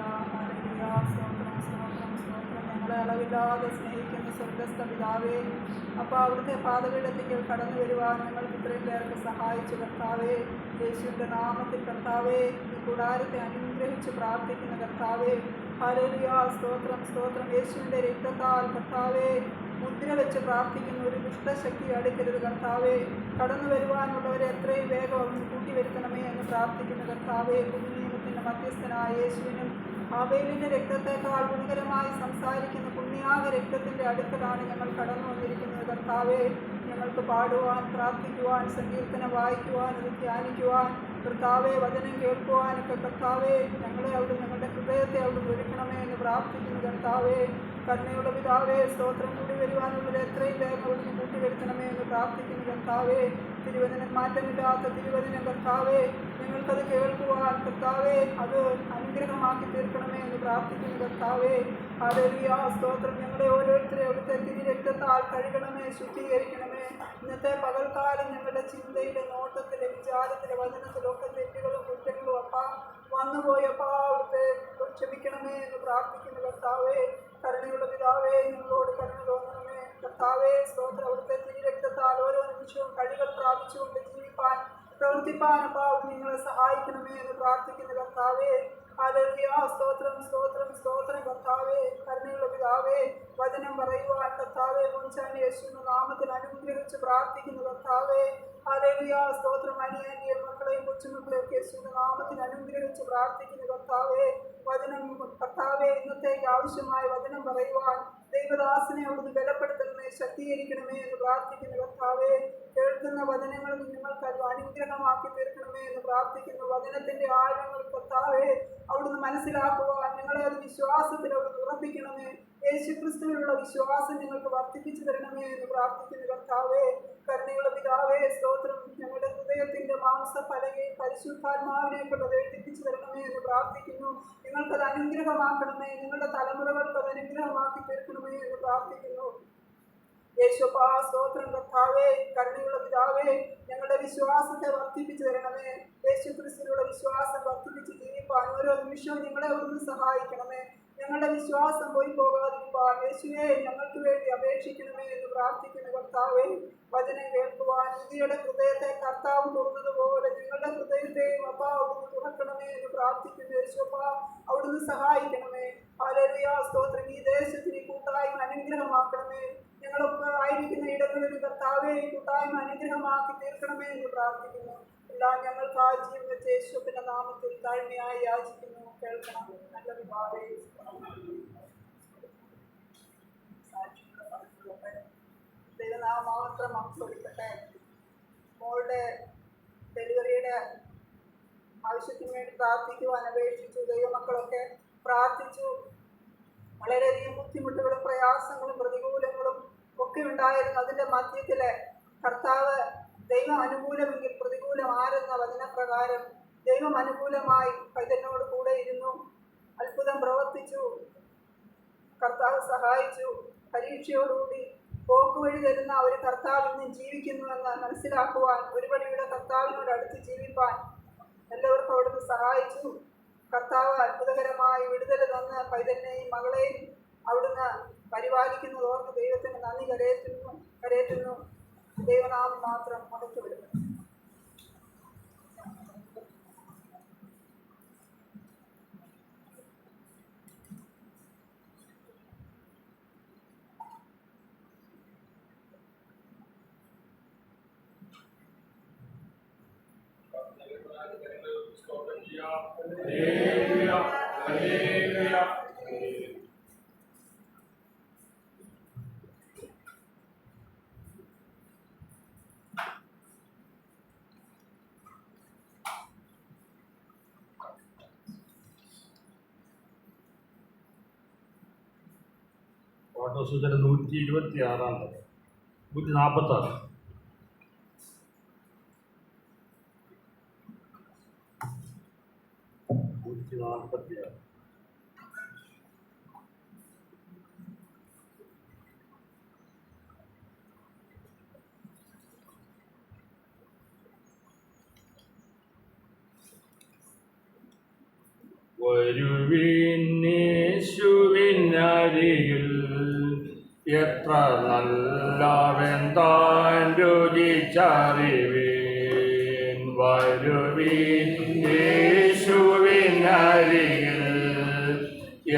Hallelujah. സ്തോത്രം, സ്തോത്രം, സ്തോത്രം. ഞങ്ങളെ അളവില്ലാതെ സ്നേഹിക്കുന്ന സ്വർഗസ്ഥ പിതാവേ, അപ്പോൾ അവിടുത്തെ പാതപീഠത്തിൽ കടന്നു വരുവാൻ ഞങ്ങൾക്ക് ഇത്രയും പേർക്ക് സഹായിച്ചു കർത്താവേ. യേശുവിൻ്റെ നാമത്തിൽ കർത്താവേ, ഈ കൂടാരത്തെ അനുഗ്രഹിച്ച് പ്രാർത്ഥിക്കുന്ന കർത്താവേ. ഹല്ലേലൂയ. സ്തോത്രം, സ്തോത്രം. യേശുവിൻ്റെ രക്തത്താൽ കർത്താവേ മുദ്ര വെച്ച് പ്രാർത്ഥിക്കുന്ന ഒരു ദുഷ്ടശക്തി അടുക്കരുത് കർത്താവേ. കടന്നു വരുവാനുള്ളവരെ എത്രയും വേഗം അവിടുന്ന് കൂട്ടിവരുത്തണമേ എന്ന് പ്രാർത്ഥിക്കുന്ന കർത്താവേ. പുതുനിയമത്തിൻ്റെ മധ്യസ്ഥനായ യേശുവിനും ആബേലിൻ്റെ രക്തത്തെക്കാൾ ഗുണകരമായി സംസാരിക്കുന്ന പുണ്യാക രക്തത്തിൻ്റെ അടുക്കലാണ് ഞങ്ങൾ കടന്നു വന്നിരിക്കുന്നത് കർത്താവേ. ഞങ്ങൾക്ക് പാടുവാൻ, പ്രാർത്ഥിക്കുവാൻ, സങ്കീർത്തനം വായിക്കുവാൻ, അത് ധ്യാനിക്കുവാൻ കർത്താവേ, വചനം കേൾക്കുവാനൊക്കെ കർത്താവേ ഞങ്ങളെ അവിടുന്ന് ഞങ്ങളുടെ ഹൃദയത്തെ അവിടുന്ന് ഒരുക്കണമേ എന്ന് പ്രാർത്ഥിക്കുന്നു കർത്താവേ. കരുണയുള്ള പിതാവേ, സ്തോത്രം കൂടി വരുവാനുള്ളത് എത്രയും വേഗം അവിടുന്ന് കൂട്ടിവരുത്തണമേ എന്ന് പ്രാർത്ഥിക്കുന്നു കർത്താവേ. തിരുവചനം മാറ്റമില്ലാത്ത തിരുവചനം കർത്താവേ, ഞങ്ങൾക്കത് കേൾക്കുവാൻ കർത്താവേ അത് അനുഗ്രഹമാക്കി തീർക്കണമേ എന്ന് പ്രാർത്ഥിക്കുന്നു കർത്താവേ. ഹല്ലേലൂയ. സ്തോത്രം. ഞങ്ങളെ ഓരോരുത്തരെ അവിടുത്തെ തിരുരക്തത്താൽ കഴുകണമേ, ശുദ്ധീകരിക്കണമേ. ഇന്നത്തെ പകൽക്കാലം ഞങ്ങളുടെ ചിന്തയിലെ, നോട്ടത്തിലെ, വിചാരത്തിലെ, വചനത്തിലൊക്കെ തെറ്റുകളും കുറ്റങ്ങളും അപ്പാ വന്നുപോയപ്പാ അവിടുത്തെ ക്ഷമിക്കണമേ എന്ന് പ്രാർത്ഥിക്കുന്നു കർത്താവേ. കരുണയുള്ള പിതാവേ, ഞങ്ങളോട് കരുണ തോന്നണമേ കർത്താവേ. സ്തോത്രം. അവിടുത്തെ തിരുരക്തത്താൽ ഓരോ നിമിഷവും കഴികൾ പ്രാപിച്ചുകൊണ്ട് ജീവിപ്പാൻ, പ്രവർത്തിപ്പാൻ അപ്പാ നിങ്ങളെ സഹായിക്കണമേ എന്ന് പ്രാർത്ഥിക്കുന്നു കർത്താവേ. ഹല്ലേലൂയ. സ്തോത്രം, സ്തോത്രം, സ്തോത്രം കർത്താവേ. കരുണയുള്ള പിതാവേ, വചനം പറയുവാൻ കർത്താവേ മുൻചാണ്ടി യേശുവിന്റെ നാമത്തിൽ അനുഗ്രഹിച്ച് പ്രാർത്ഥിക്കുന്നു കർത്താവേ. ഹല്ലേലൂയ. സ്തോത്രം. അനിയന്റെയും മക്കളെയും കൊച്ചുമക്കളെയും യേശുവിന്റെ നാമത്തിൽ അനുഗ്രഹിച്ച് പ്രാർത്ഥിക്കുന്നു കർത്താവേ. വചനം കർത്താവേ, ഇന്നത്തേക്ക് ആവശ്യമായ വചനം പറയുവാൻ ദൈവദാസനെ അവിടുന്ന് ബലപ്പെടുത്തണമേ, ശക്തീകരിക്കണമേ എന്ന് പ്രാർത്ഥിക്കുന്നു കർത്താവേ. കേൾക്കുന്ന വചനങ്ങളിൽ നിങ്ങൾക്ക് അത് അനുഗ്രഹമാക്കി തീർക്കണമേ എന്ന് പ്രാർത്ഥിക്കുന്നു. വചനത്തിന്റെ ആഴങ്ങൾ കർത്താവേ അവിടുന്ന് മനസ്സിലാക്കുവാൻ ഞങ്ങളെ അത് വിശ്വാസത്തിൽ അവിടുന്ന് ഉറപ്പിക്കണമേ. യേശുക്രിസ്തുവിലുള്ള വിശ്വാസം ഞങ്ങൾക്ക് വർദ്ധിപ്പിച്ചു തരണമേ എന്ന് പ്രാർത്ഥിക്കുന്നു കർത്താവേ. കരുണയുള്ള പിതാവേ, സ്തോത്രം. ഞങ്ങളുടെ ഹൃദയത്തിന്റെ മാംസഫലകയിൽ പരിശുദ്ധാത്മാവിനെ കൊണ്ട് എഴുതിപ്പിച്ചു തരണമേ എന്ന് പ്രാർത്ഥിക്കുന്നു. നിങ്ങൾക്കത് അനുഗ്രഹമാക്കണമേ, നിങ്ങളുടെ തലമുറകൾക്ക് അത് അനുഗ്രഹമാക്കി തീർക്കണമേ എന്ന് പ്രാർത്ഥിക്കുന്നു. യേശുപ്പാ, സ്തോത്രം കർത്താവേ. കരുണയുള്ള പിതാവേ, ഞങ്ങളുടെ വിശ്വാസത്തെ വർദ്ധിപ്പിച്ചു തരണമേ. യേശുക്രിസ്തുവിലുള്ള വിശ്വാസം വർദ്ധിപ്പിച്ച് ജീവിപ്പാൻ ഓരോ നിമിഷവും ഞങ്ങളെ അവിടുന്ന് സഹായിക്കണമേ. ഞങ്ങളുടെ വിശ്വാസം പോയി പോകാതിരിപ്പാൻ യേശുവേ ഞങ്ങൾക്ക് വേണ്ടി അപേക്ഷിക്കണമേ എന്ന് പ്രാർത്ഥിക്കുന്ന കർത്താവേ. വചനം കേൾക്കുവാൻ ഇന്ത്യയുടെ ഹൃദയത്തെ കർത്താവ് തുറന്നതുപോലെ ഞങ്ങളുടെ ഹൃദയത്തെയും അപ്പാ അവിടുന്ന് തുറക്കണമേ എന്ന് പ്രാർത്ഥിക്കുന്നു യേശുപ്പാ. അവിടുന്ന് സഹായിക്കണമേ. ഹല്ലേലൂയ. സ്തോത്രം. ഈ ദേശത്തിന് കൂട്ടായ്മ അനുഗ്രഹമാക്കണമേ. ഞങ്ങളൊക്കെ ആയിരിക്കുന്ന ഇടങ്ങളിൽ കർത്താവേ കൂട്ടായ്മ അനുഗ്രഹമാക്കി തീർക്കണമേ എന്ന് പ്രാർത്ഥിക്കുന്നു. എല്ലാം ഞങ്ങൾക്കായി ജീവൻ വെച്ച യേശുവിന്റെ നാമത്തിൽ താഴ്മയായി യാചിക്കുന്നു. കേൾക്കണം നല്ല പിതാവേ. ദൈവനാമം മാത്രം മഹത്വപ്പെടട്ടെ. മോളുടെ ഡെലിവറിയുടെ ആവശ്യത്തിന് വേണ്ടി പ്രാർത്ഥിക്കുവാൻ അപേക്ഷിച്ചു. ദൈവമക്കളൊക്കെ പ്രാർത്ഥിച്ചു. വളരെയധികം ബുദ്ധിമുട്ടുകളും പ്രയാസങ്ങളും പ്രതികൂലങ്ങളും ഒക്കെ ഉണ്ടായിരുന്നു. അതിൻ്റെ മധ്യത്തില് കർത്താവ് ദൈവം അനുകൂലമെങ്കിൽ പ്രതികൂലം ആരെന്ന വചനപ്രകാരം ദൈവം അനുകൂലമായി പൈതലിനോട് കൂടെ ഇരുന്നു. അത്ഭുതം പ്രവർത്തിച്ചു. കർത്താവ് സഹായിച്ചു. പരീക്ഷയോടുകൂടി പോക്കുവഴി തരുന്ന ഒരു കർത്താവ് ഇന്നും ജീവിക്കുന്നുവെന്ന് മനസ്സിലാക്കുവാൻ, ഒരുപടിയുടെ കർത്താവിനോട് അടുത്ത് ജീവിപ്പാൻ എല്ലാവർക്കും അവിടുന്ന് സഹായിച്ചു. കർത്താവ് അത്ഭുതകരമായി വിടുതൽ തന്ന് പൈതലിനെയും മകളെയും അവിടുന്ന് പരിപാലിക്കുന്നത് ഓർത്ത് ദൈവത്തിന് നന്ദി കരയറ്റുന്നു. ദൈവനാമം മാത്രം മഹത്വപ്പെടുന്നു. പാഠപുസ്തകത്തിൻ്റെ 126 146 146. വരുവിന്നേശുവിനരികിൽ എത്ര നല്ലവൻ താൻ രുചിച്ചറിവീൻ. വരുവിന്നേശുവിനരികിൽ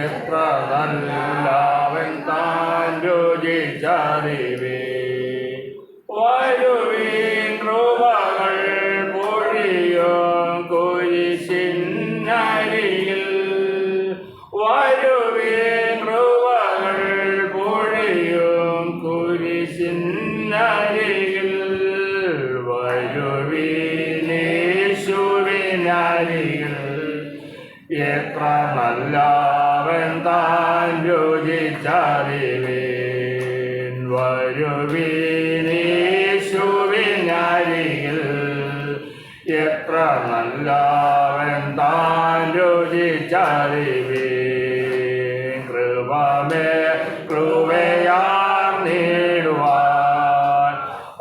എത്ര നല്ലവൻ താൻ രുചിച്ചറിവീൻ. വരുവിൻ കൃപകൾ പൊഴിയും കുരിശിനരികിൽ. വരുവിൻ കൃപകൾ പൊഴിയും കുരിശിനരികിൽ. വരുവിനേശുവിനരികിൽ എത്ര നല്ലവൻ താൻ രുചിച്ചറിവീൻ. വരുവിനേശുവിനരികിൽ എത്ര നല്ലവൻ താൻ രുചിച്ചറിവീൻ. കൃപയാർന്നിടുവാൻ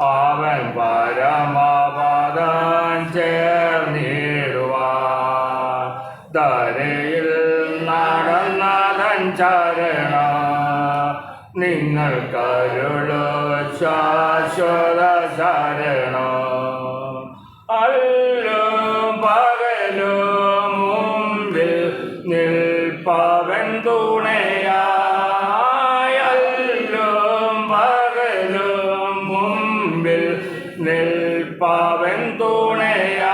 അവൻ പരമപദം ചേർന്നിടുവാൻ. ധരയിൽ നടന്നതൻ ചരണം നിങ്ങൾക്കരുളു ശാശ്വത ശരണം. അല്ലും പകലും മുമ്പിൽ നിൽപ്പവൻ തുണയായി. അല്ലും പകലും മുമ്പിൽ നിൽപ്പവൻ തുണയായി.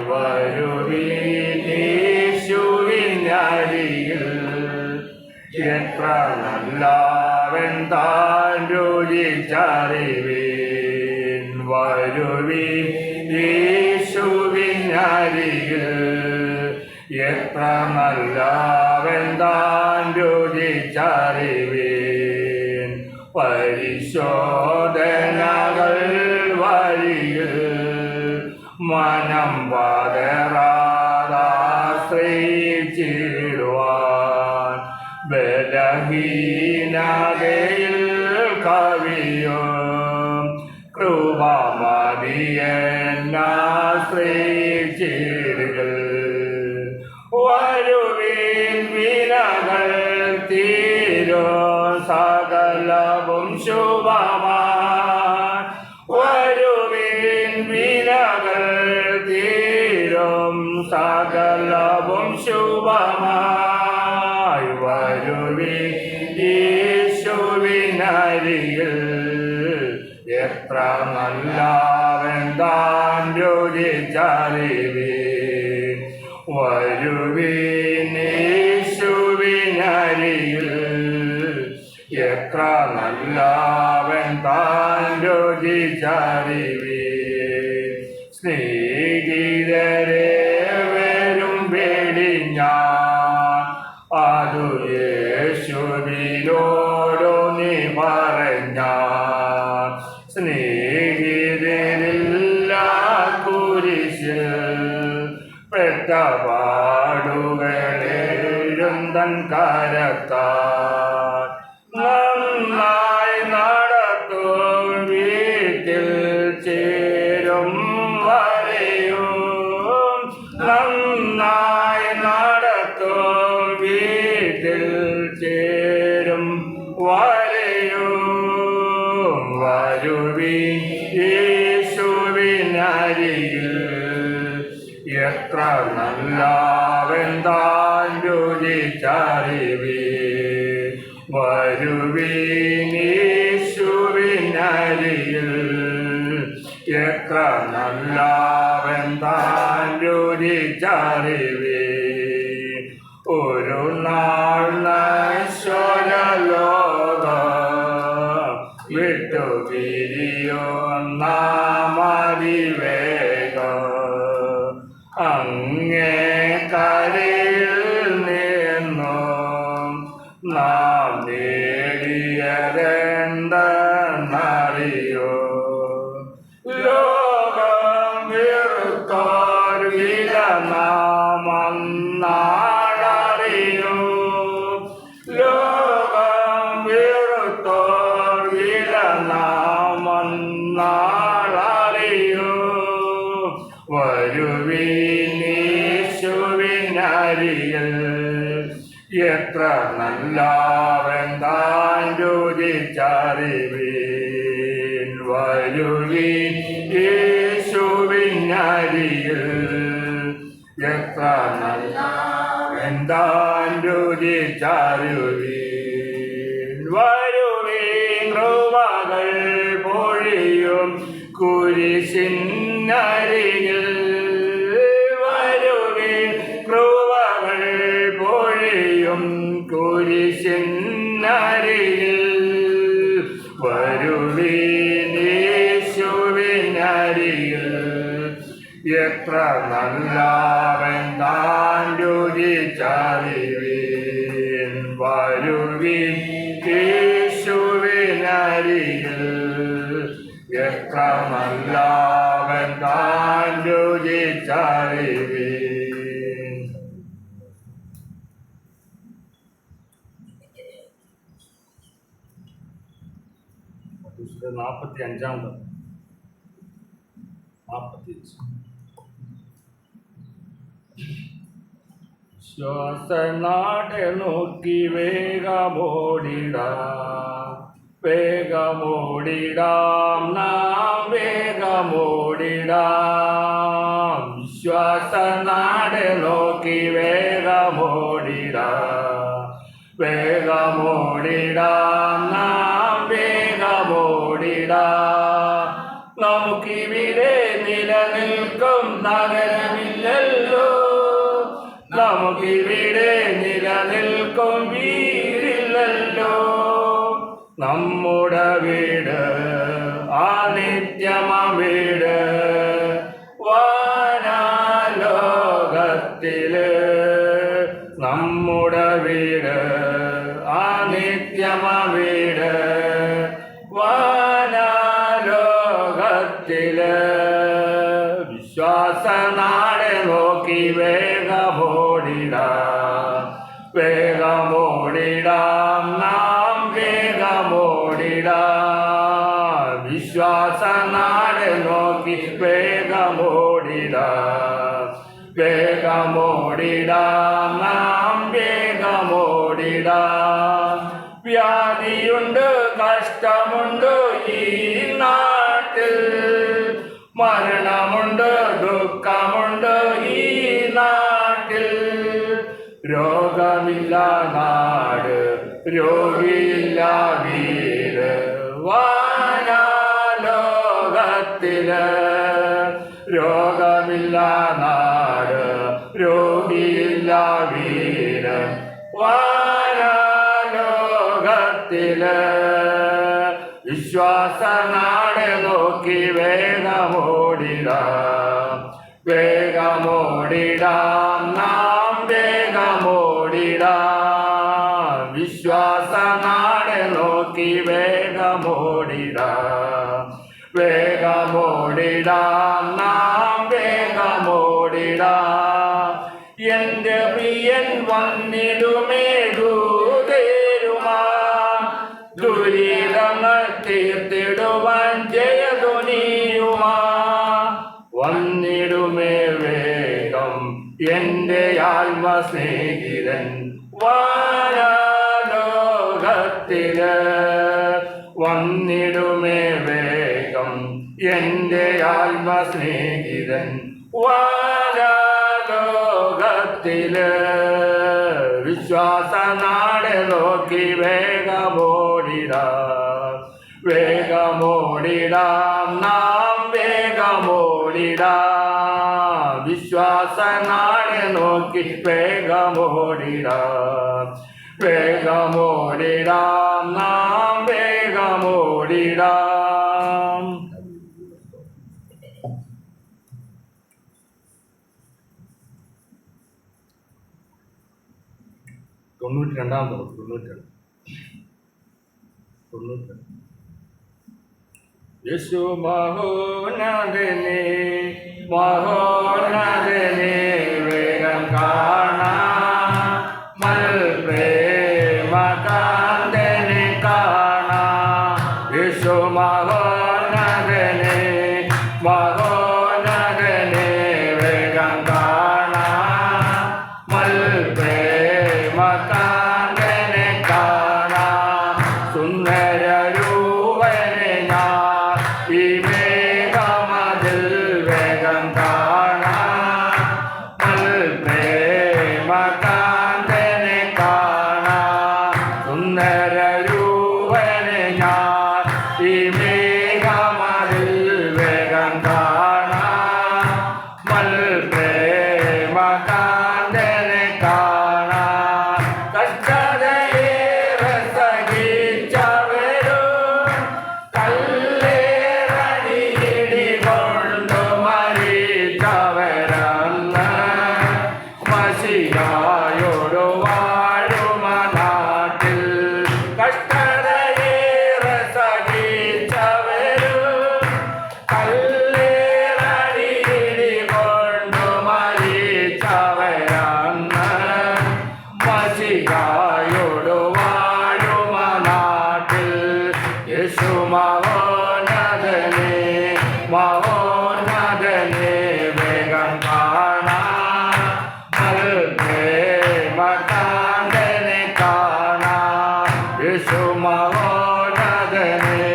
വരുവിനേശുവിനരികിൽ എത്ര നല്ലവൻ താൻ രുചിച്ചറിവീൻ. വരുവിനേശുവിനരികിൽ എത്ര നല്ലവൻ താൻ രുചിച്ചറിവീൻ. പരിശോധനകൾ വഴിയിൽ മനം പതറാതാശ്രയിച്ചിടുവാൻ. ബലഹീനതയിൽ കവിയും കൃപമതിയെന്നാശ്രയിച്ചിടുക. വരുവിൻ വിനകൾ തീരും സകലവും ശുഭമായി. വരുവിൻ വിനകൾ തീരും സകലവും ശുഭമായി. വരുവിൻ യേശുവിനരികിൽ എത്ര നല്ലവൻ താൻ രുചിച്ചറിവീൻ. വരുവിനേശുവിനരികിൽ എത്ര നല്ലവൻ താൻ രുചിച്ചറിവീൻ. സ്നേഹിതരെ വരും പേടി ഞാൻ അതു യേശുവിനോടു നീ പറഞ്ഞാൽ. സ്നേഹിതരില്ല കുരിശിൽ പെട്ട പാടുകളേഴും തൻ കരത്താൽ. നന്നായി നടത്തും വീട്ടിൽ ചേരും വരെയും. നന്നായി നടത്തും വീട്ടിൽ ചേരും വരെയും. വരുവിൻ യേശുവിനരികിൽ എത്ര നല്ലവൻ താൻ രുചിച്ചറിവീൻ. വരുവിൻ യേശുവിനരികിൽ എത്ര നല്ലവൻ താൻ രുചിച്ചറിവീൻ. ഒരു നാൾ നശ്വരലോകം വിട്ടു പിരിയുന്ന മതിവേഗം അങ്ങേ കരയിൽ നിന്നും നാം നേടിയതെന്തെന്നറിയോ. ലോകം വിറുത്തോർ വില നാം അന്നാളറിയോ. ലോകം വിറുത്തോർ വില നാം അന്നാളറിയോ. വരുവിൻ യേശുവിൻ യേശുവിനരികിൽ എത്ര നല്ലവൻ താൻ രുചിച്ചറിവീൻ വരുവീൻ യേശുവിനരികിൽ എത്ര നല്ലവൻ താൻ രുചിച്ചറിവീൻ വരുവീൻ കൃപകൾ പൊഴിയും കുരിശിനരികിൽ വരുവീൻ കൃപകൾ പൊഴിയും കുരിശിനരികിൽ വരുവീൻ യേശുവിനരികിൽ എത്ര നല്ലവൻ താൻ രുചിച്ചറിവീൻ വരുവീൻ യേശുവിനരികിൽ എത്ര നല്ലവൻ താൻ രുചിച്ചറിവീൻ. വിശുദ്ധ 45 ശ്വാസനാടെ നോക്കി വേഗമോടിടാം നാം വേഗമോടിടാം. ശ്വാസനാടെ നോക്കി വേഗമോടിടാം നാം വേഗമോടിടാം. നമുക്കിവിടെ നിലനിൽക്കും നഗരമില്ലല്ലോ, നമുക്കിവിടെ നിലനിൽക്കും വീടില്ലല്ലോ. നമ്മുടെ വീട് ആ നിത്യമാം വീട് വാനാലോകത്തില്. നമ്മുടെ വീട് ആ നിത്യമാം വീട് വാനാലോകത്തില്. വിശ്വാസനാടെ നോക്കി വേഗമോടിടാം നാം വേഗമോടിടാം. വിശ്വാസനാടെ നോക്കി വേഗമോടിടാം നാം വേഗമോടിടാം. വ്യാധിയുണ്ട്, കഷ്ടമുണ്ട് ഈ നാട്ടിൽ, മരണമുണ്ട്, ദുഃഖമുണ്ട് ഈ നാട്ടിൽ. രോഗമില്ല നാട്, രോഗിയില്ല വീട് വാനാലോകത്തില്. രോഗമില്ല നാട്, രോഗിയില്ല വീട് വാനാലോകത്തില്. വിശ്വാസനാടെ നോക്കി വേഗമോടിടാം നാം വേഗമോടിടാം. വിശ്വാസനാടെ നോക്കി വേഗമോടിടാം നാം വേഗമോടിടാം. എന്റെ പ്രിയൻ വന്നിടുമേ ദൂതേരുമാ, ദുരിതങ്ങൾ തീർത്തിടുവാൻ ജയധ്വനിയുമാ. വന്നിടുമേ വേഗം എന്റെ ആത്മസ്നേഹിതൻ വാനാലോകത്തില്. വന്നിടുമേ വേഗം എന്റെ ആത്മസ്നേഹിതൻ വാനാലോകത്തില്. വിശ്വാസനാടെ നോക്കി വേഗമോടിടാം നാം വേഗമോടിടാം. വിശ്വാസനാടെ നോക്കി വേഗമോടിടാം നാം വേഗമോടിടാം. യേശു മഹോന്നതനേ വേഗം കാണാം, മൽപ്രേമകാന്തനെ കാണാം. യേശു മഹോന്നതനേ വേഗം കാണാം, പ്രേമകാന്തനെ കാണാൻ കഷ്ടതയേറെ സഹിച്ചവരും കല്ലേറടിയിടി കൊണ്ടു മരിച്ചവരന്ന് മശിഹായോടു വാഴുമ നാട്ടിൽ കഷ്ടതയേറെ സഹിച്ചവരും കല്ലേറടിയിടി കൊണ്ടു മരിച്ചവരന്ന് മശിഹായോടു വാഴുമ നാട്ടിൽ യേശു മഹോന്നതനെ മഹോന്നതനെ വേഗം കാണാൻ പ്രേമകാന്തനെ കാണാൻ യേശു മഹോന്നതനെ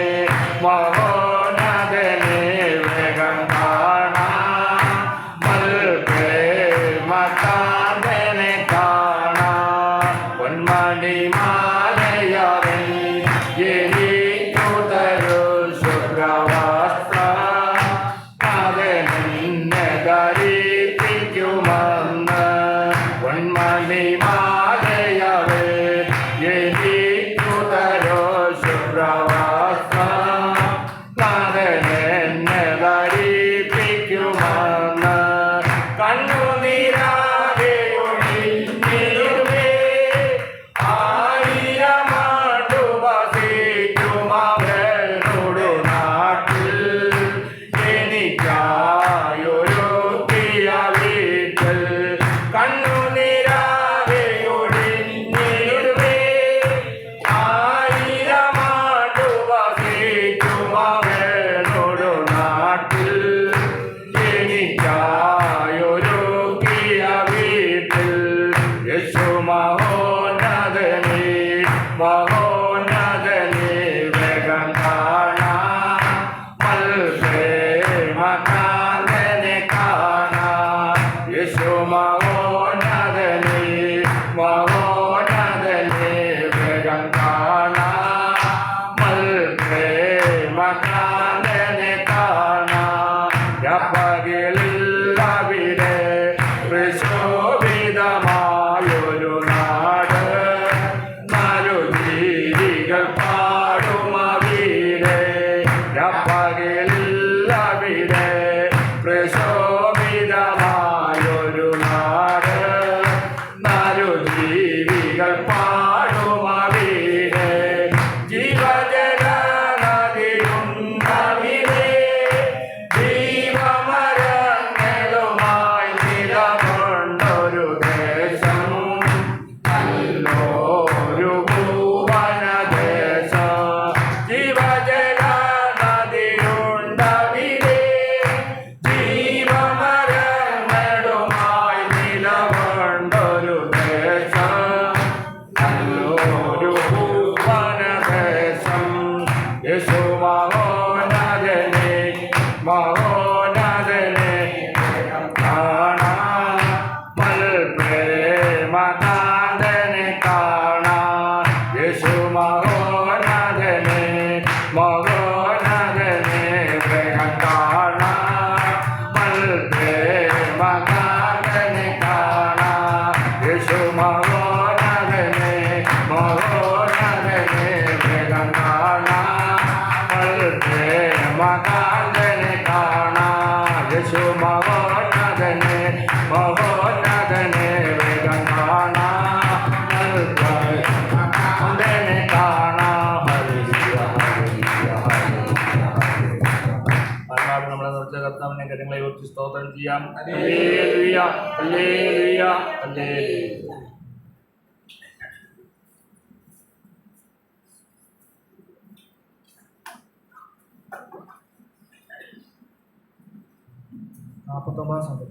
മഹോന്നതനെ വേഗം കാണാൻ പ്രേമകാന്തനെ കാണാൻ പൊന്മണി മാലയവൻ എനിക്കു തരൂ ശുഭ്രവസ്ത്രം അതെന്നെ ധരിപ്പിക്കുമെന്ന് പൊന്മണി മാലയവൻ എനിക്കു തരൂ ശുഭ്രവസ്ത്രം അതെന്നെ ധരിപ്പിക്കുമെന്ന് കണ്ണുനീരാകെ ഒഴിഞ്ഞിടുമേ ആയിരമാണ്ടു വസിക്കും അവരുടെ നാട്ടിൽ എനിക്കായൊരുക്കിയ വീട്ടിൽ കണ്ണുനീരാകെ ഒഴിഞ്ഞിടുമേ ആയിരമാണ്ടു വസിക്കും അവരുടെ നാട്ടിൽ എനിക്കായൊരുക്കിയ വീട്ടിൽ യേശു മഹോന്നതനെ മഹോന്നതനെ വേഗം കാണാൻ പ്രേമകാന്തനെ കാണാൻ യേശു മഹോന്നതനെ മഹോന്നതനെ വേഗം കാണാൻ പ്രേമകാന്തനെ കാണാൻ പകലില്ലവിടെ പ്രശോഭിതമായൊരു നാട് നാലു ജീവികൾ പാടുമവിടെ പകലില്ലവിടെ പ്രശോഭിതമായൊരു നാട് നാലു ജീവികൾ പാടുമവിടെ ജീവജല നദിയുണ്ടവിടെ ജീവമരങ്ങളുമായി നിലകൊണ്ടൊരു ദേശം നല്ലൊരു ഭുവനദേശം ജീവജല നദിയുണ്ടവിടെ ജീവമരങ്ങളുമായി നിലകൊണ്ടൊരു ദേശം നല്ലൊരു ഭുവനദേശം യേശു മഹോന്നതനെ മഹോന്നതനെ കാണാൻ പ്രേമകാന്തനെ കാണാൻ യേശു മഹോന്നതനെ മഹോന്നതനെ വേഗം കാണാൻ പ്രേമകാന്തനെ കാണാൻ യേശു മഹോന്നതനെ മഹോന്നതനെ വേഗം കാണാൻ പ്രേമകാന്തനെ കാണാൻ യേശു മഹോന്നതനെ മഹോന്നതനെ വേഗം കാണാൻ പ്രേമകാന്തനെ കാണാൻ ഹല്ലേലൂയ ഹല്ലേലൂയ ഹല്ലേലൂയ നമ്മളെ നിർച്ച കർത്താവിനെ കാര്യങ്ങളെ കുറിച്ച് സ്തോത്രം ചെയ്യാം ഹല്ലേലൂയ ഹല്ലേലൂയ ഹല്ലേലൂയ നാൽപ്പത്തൊമ്പതാം സംഘം.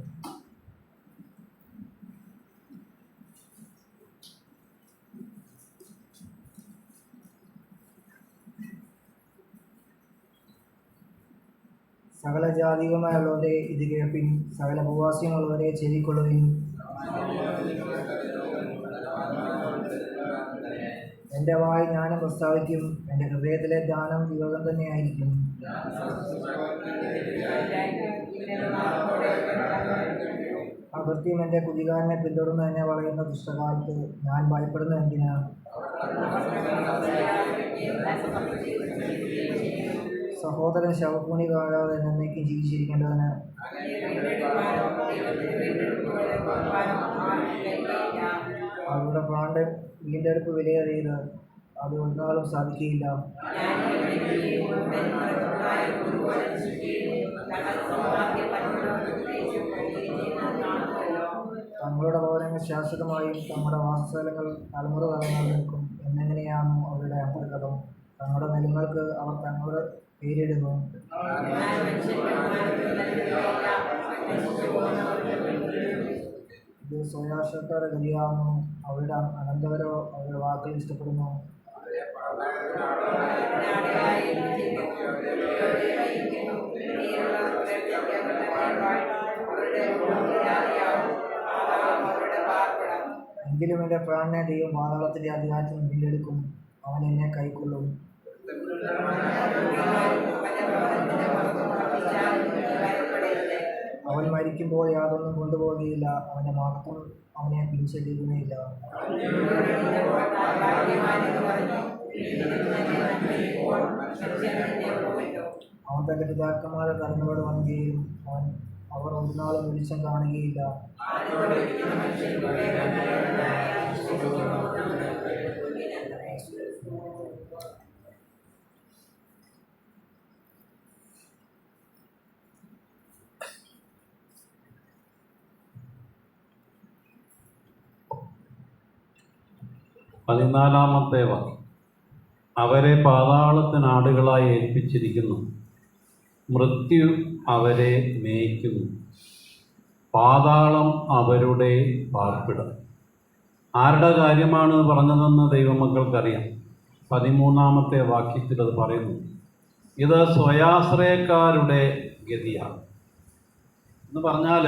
സകല ജാതികളുമായുള്ളവരെ ഇത് കേൾപ്പിൻ, സകല ഭൂവാസികളുള്ളവരെ ചെവിക്കൊള്ളുവിൻ. എൻ്റെ വായി ജ്ഞാനം പ്രസ്താവിക്കും, എൻ്റെ ഹൃദയത്തിലെ ധ്യാനം വിവേകം തന്നെയായിരിക്കും. അകൃത്യം എൻ്റെ കുതികാരനെ പിന്തുടർന്ന് എന്നെ വളയുന്ന ദുഷ്ടകാലത്ത് ഞാൻ ഭയപ്പെടുന്ന എന്തിനാ? സഹോദരൻ ശവക്കൂണി കാണാതെ എന്നേക്കും ജീവിച്ചിരിക്കേണ്ടതിന് അവരുടെ പ്രാണന്റെ വീണ്ടെടുപ്പ് വിലയേറിയത് അത് ഒന്നാളും സാധിക്കുകയില്ല. തങ്ങളുടെ ഭവനങ്ങൾ ശാശ്വതമായും തങ്ങളുടെ വാസസ്ഥലങ്ങൾ തലമുറ തലമുറ നിൽക്കും എന്നെങ്ങനെയാണോ അവരുടെ അന്തർഗതം. തങ്ങളുടെ നിലങ്ങൾക്ക് അവർ തങ്ങളുടെ പേരിടുന്നു. ഇത് സ്വയാശ്രത്തോടെ ഗതിയാവുന്നു. അവരുടെ അനന്തവരോ അവരുടെ വാക്കുകൾ ഇഷ്ടപ്പെടുന്നു. എങ്കിലും എൻ്റെ പ്രാണനെ ദൈവം പാതാളത്തിൻ്റെ അധികാരത്തിൽ നിന്ന് വീണ്ടെടുക്കും. അവൻ എന്നെ കൈക്കൊള്ളും. അവൻ മരിക്കുമ്പോൾ യാതൊന്നും കൊണ്ടുപോകുകയില്ല. അവൻ്റെ മഹത്വം അവനെ പിൻചെല്ലുകയില്ല. അവൻ തൻ്റെ പിതാക്കന്മാരുടെ തലങ്ങളോട് വന്നുകയും അവർ ഒരു നാളും വെളിച്ചം കാണുകയില്ല. പതിനാലാമത്തെ വാക്യം. അവരെ പാതാളത്തിനാടുകളായി ഏൽപ്പിച്ചിരിക്കുന്നു. മൃത്യു അവരെ മേയ്ക്കുന്നു. പാതാളം അവരുടെ പാർപ്പിടം. ആരുടെ കാര്യമാണ് പറഞ്ഞതെന്ന് ദൈവമക്കൾക്കറിയാം. 13-ാമത്തെ വാക്യത്തിൽ അത് പറയുന്നു. ഇത് സ്വയാശ്രയക്കാരുടെ ഗതിയാണ് എന്ന് പറഞ്ഞാൽ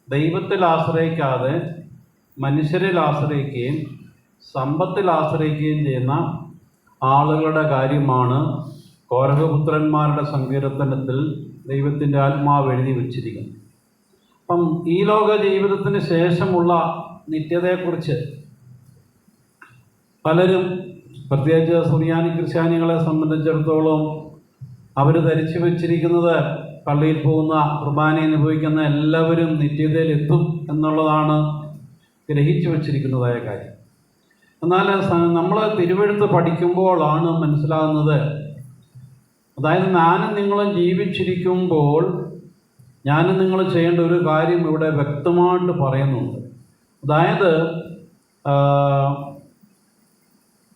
ദൈവത്തിൽ ആശ്രയിക്കാതെ മനുഷ്യരിൽ ആശ്രയിക്കുകയും സമ്പത്തിൽ ആശ്രയിക്കുകയും ചെയ്യുന്ന ആളുകളുടെ കാര്യമാണ് കോരഹപുത്രന്മാരുടെ സങ്കീർത്തനത്തിൽ ദൈവത്തിൻ്റെ ആത്മാവ് എഴുതി വച്ചിരിക്കുന്നത്. അപ്പം ഈ ലോക ജീവിതത്തിന് ശേഷമുള്ള നിത്യതയെക്കുറിച്ച് പലരും, പ്രത്യേകിച്ച് സുറിയാനി ക്രിസ്ത്യാനികളെ സംബന്ധിച്ചിടത്തോളം, അവർ ധരിച്ചു വച്ചിരിക്കുന്നത് പള്ളിയിൽ പോകുന്ന കുർബാന അനുഭവിക്കുന്ന എല്ലാവരും നിത്യതയിലെത്തും എന്നുള്ളതാണ് ഗ്രഹിച്ചു വച്ചിരിക്കുന്നതായ കാര്യം. എന്നാൽ നമ്മൾ തിരുവെഴുത്ത് പഠിക്കുമ്പോഴാണ് മനസ്സിലാകുന്നത്, അതായത് ഞാനും നിങ്ങളും ജീവിച്ചിരിക്കുമ്പോൾ ഞാനും നിങ്ങൾ ചെയ്യേണ്ട ഒരു കാര്യം ഇവിടെ വ്യക്തമായിട്ട് പറയുന്നുണ്ട്. അതായത്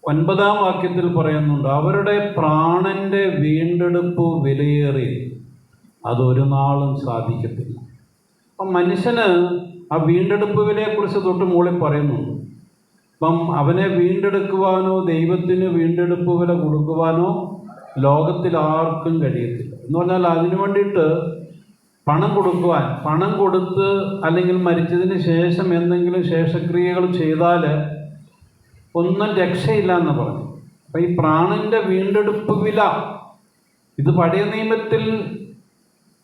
9-ാം വാക്യത്തിൽ പറയുന്നുണ്ട്, അവരുടെ പ്രാണന്റെ വീണ്ടെടുപ്പ് വിലയേറി അതൊരു നാളും സാധിക്കത്തില്ല. അപ്പം മനുഷ്യന് ആ വീണ്ടെടുപ്പ് വിലയെക്കുറിച്ച് തൊട്ട് മുകളിൽ പറയുന്നുണ്ട്. അപ്പം അവനെ വീണ്ടെടുക്കുവാനോ ദൈവത്തിന് വീണ്ടെടുപ്പ് വില കൊടുക്കുവാനോ ലോകത്തിൽ ആർക്കും കഴിയത്തില്ല. എന്ന് പറഞ്ഞാൽ അതിനു വേണ്ടിയിട്ട് പണം കൊടുക്കുവാൻ, പണം കൊടുത്ത് അല്ലെങ്കിൽ മരിച്ചതിന് ശേഷം എന്തെങ്കിലും ശേഷക്രിയകൾ ചെയ്താൽ ഒന്നും രക്ഷയില്ല എന്ന് പറഞ്ഞു. അപ്പം ഈ പ്രാണന്റെ വീണ്ടെടുപ്പ് വില, ഇത് പഴയ നിയമത്തിൽ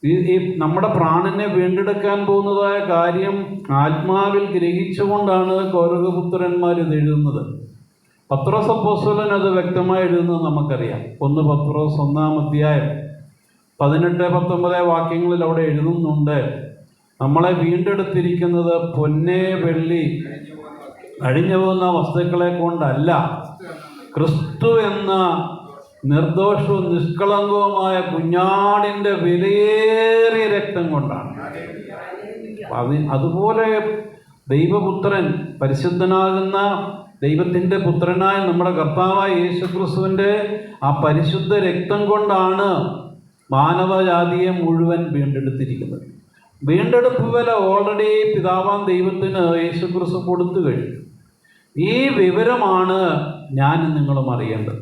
ഈ നമ്മുടെ പ്രാണനെ വീണ്ടെടുക്കാൻ പോകുന്നതായ കാര്യം ആത്മാവിൽ ഗ്രഹിച്ചുകൊണ്ടാണ് കോരഹപുത്രന്മാർ ഇത് എഴുതുന്നത്. പത്രോസ് അപ്പോസ്തലൻ അത് വ്യക്തമായി എഴുതുന്നത് നമുക്കറിയാം. 1 പത്രോസ് 1-ാം അധ്യായം 18-19 വാക്യങ്ങളിൽ അവിടെ എഴുതുന്നുണ്ട്, നമ്മളെ വീണ്ടെടുത്തിരിക്കുന്നത് പൊന്നെ വെള്ളി അഴിഞ്ഞു പോകുന്ന വസ്തുക്കളെ കൊണ്ടല്ല, ക്രിസ്തു എന്ന നിർദോഷവും നിഷ്കളങ്കവുമായ കുഞ്ഞാടിൻ്റെ വിലയേറിയ രക്തം കൊണ്ടാണ്. അതുപോലെ ദൈവപുത്രൻ, പരിശുദ്ധനാകുന്ന ദൈവത്തിൻ്റെ പുത്രനായ നമ്മുടെ കർത്താവായ യേശുക്രിസ്തുവിൻ്റെ ആ പരിശുദ്ധ രക്തം കൊണ്ടാണ് മാനവജാതിയെ മുഴുവൻ വീണ്ടെടുത്തിരിക്കുന്നത്. വീണ്ടെടുപ്പ് വില ഓൾറെഡി പിതാവാം ദൈവത്തിന് യേശുക്രിസ്തു കൊടുത്തു കഴിഞ്ഞു. ഈ വിവരമാണ് ഞാനും നിങ്ങളും അറിയേണ്ടത്.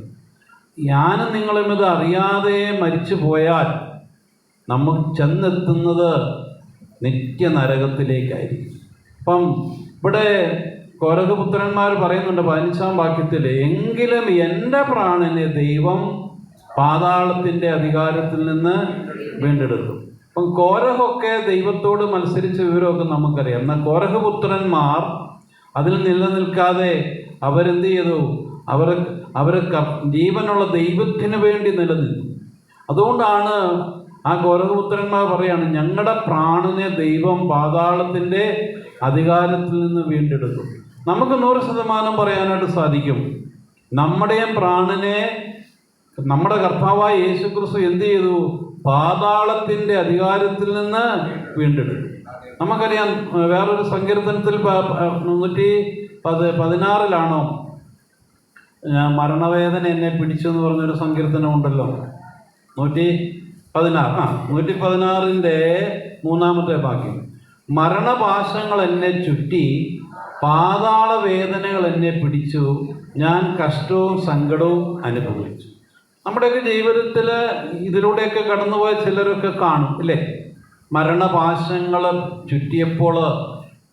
ഞാനും നിങ്ങളും ഇത് അറിയാതെ മരിച്ചു പോയാൽ നമ്മൾ ചെന്നെത്തുന്നത് നിത്യനരകത്തിലേക്കായിരിക്കും. അപ്പം ഇവിടെ കോരഹപുത്രന്മാർ പറയുന്നുണ്ട് 15-ാം വാക്യത്തിൽ, എങ്കിലും എൻ്റെ പ്രാണനെ ദൈവം പാതാളത്തിൻ്റെ അധികാരത്തിൽ നിന്ന് വീണ്ടെടുക്കും. അപ്പം കോരഹൊക്കെ ദൈവത്തോട് മത്സരിച്ച വിവരമൊക്കെ നമുക്കറിയാം. എന്നാൽ കോരഹ പുത്രന്മാർ അതിൽ നിലനിൽക്കാതെ അവരെന്ത് ചെയ്തു? അവർ ജീവനുള്ള ദൈവത്തിന് വേണ്ടി നിലനിന്നു. അതുകൊണ്ടാണ് ആ കോരഹപുത്രന്മാർ പറയാണ്, ഞങ്ങളുടെ പ്രാണനെ ദൈവം പാതാളത്തിൻ്റെ അധികാരത്തിൽ നിന്ന് വീണ്ടെടുക്കും. നമുക്ക് 100% പറയാനായിട്ട് സാധിക്കും. നമ്മുടെയും പ്രാണനെ നമ്മുടെ കർത്താവായ യേശുക്രിസ്തു എന്ത് ചെയ്തു? പാതാളത്തിൻ്റെ അധികാരത്തിൽ നിന്ന് വീണ്ടെടുക്കും. നമുക്കറിയാം, വേറൊരു സങ്കീർത്തനത്തിൽ 116 മരണവേദന എന്നെ പിടിച്ചു എന്ന് പറഞ്ഞൊരു സങ്കീർത്തനം ഉണ്ടല്ലോ. 116 3-ാമത്തെ വാക്യം, മരണപാശങ്ങൾ എന്നെ ചുറ്റി, പാതാള വേദനകൾ എന്നെ പിടിച്ചു, ഞാൻ കഷ്ടവും സങ്കടവും അനുഭവിച്ചു. നമ്മുടെയൊക്കെ ജീവിതത്തിൽ ഇതിലൂടെയൊക്കെ കടന്നുപോയ ചിലരൊക്കെ കാണും ഇല്ലേ? മരണപാശങ്ങൾ ചുറ്റിയപ്പോൾ